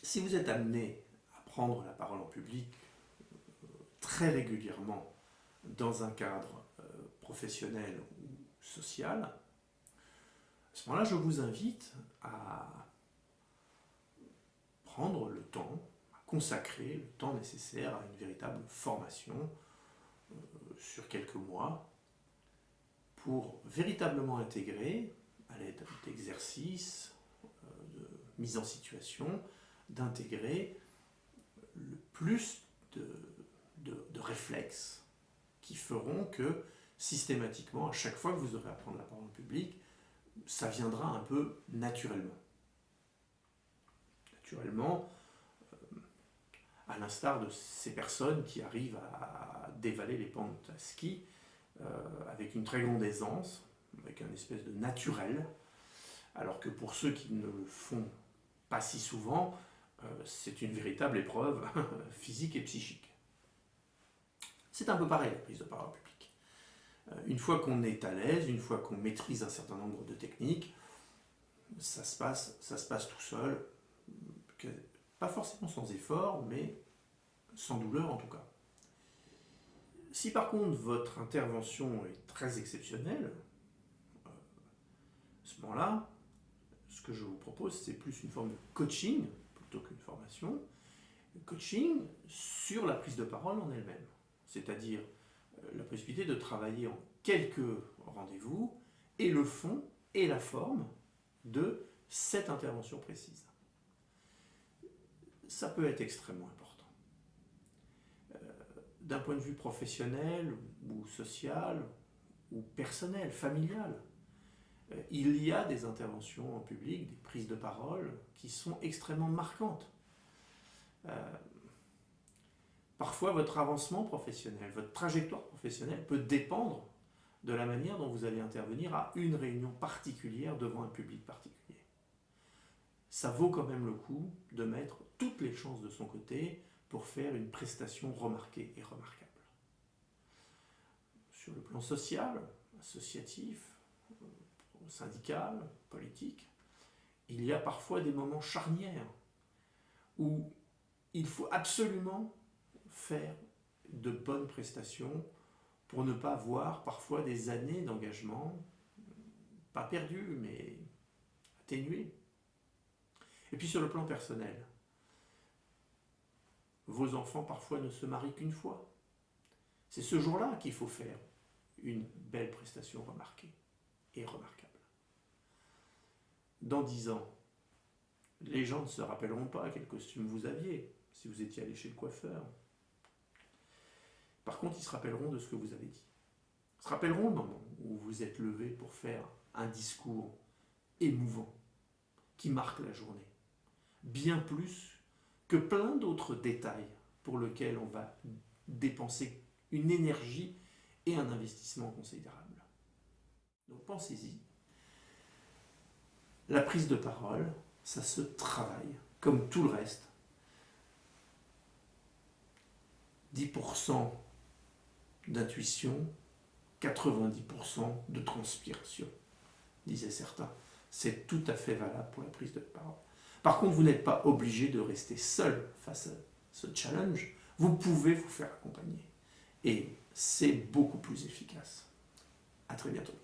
Si vous êtes amené à prendre la parole en public très régulièrement dans un cadre professionnel ou social, à ce moment-là, je vous invite à prendre le temps, à consacrer le temps nécessaire à une véritable formation sur quelques mois pour véritablement intégrer, à l'aide d'exercices, de mise en situation, d'intégrer le plus de réflexes qui feront que systématiquement, à chaque fois que vous aurez à prendre la parole en public, ça viendra un peu naturellement. Naturellement, à l'instar de ces personnes qui arrivent à dévaler les pentes à ski avec une très grande aisance, avec un espèce de naturel, alors que pour ceux qui ne le font pas si souvent, c'est une véritable épreuve physique et psychique. C'est un peu pareil la prise de parole publique. Une fois qu'on est à l'aise, une fois qu'on maîtrise un certain nombre de techniques, ça se passe tout seul, pas forcément sans effort, mais sans douleur en tout cas. Si par contre votre intervention est très exceptionnelle, à ce moment-là, ce que je vous propose, c'est plus une forme de coaching plutôt qu'une formation. Coaching sur la prise de parole en elle-même, c'est-à-dire la possibilité de travailler en quelques rendez-vous et le fond et la forme de cette intervention précise. Ça peut être extrêmement important. D'un point de vue professionnel ou social ou personnel, familial, il y a des interventions en public, des prises de parole qui sont extrêmement marquantes. Parfois, votre avancement professionnel, votre trajectoire professionnelle peut dépendre de la manière dont vous allez intervenir à une réunion particulière devant un public particulier. Ça vaut quand même le coup de mettre toutes les chances de son côté pour faire une prestation remarquée et remarquable. Sur le plan social, associatif, syndical, politique, il y a parfois des moments charnières où il faut absolument faire de bonnes prestations pour ne pas avoir parfois des années d'engagement, pas perdues, mais atténuées. Et puis sur le plan personnel, vos enfants parfois ne se marient qu'une fois. C'est ce jour-là qu'il faut faire une belle prestation remarquée et remarquable. Dans 10 ans, les gens ne se rappelleront pas quel costume vous aviez si vous étiez allé chez le coiffeur. Par contre, ils se rappelleront de ce que vous avez dit. Ils se rappelleront le moment où vous êtes levé pour faire un discours émouvant qui marque la journée. Bien plus que plein d'autres détails pour lesquels on va dépenser une énergie et un investissement considérable. Donc pensez-y. La prise de parole, ça se travaille, comme tout le reste. 10% d'intuition, 90% de transpiration, disaient certains. C'est tout à fait valable pour la prise de parole. Par contre, vous n'êtes pas obligé de rester seul face à ce challenge. Vous pouvez vous faire accompagner. Et c'est beaucoup plus efficace. À très bientôt.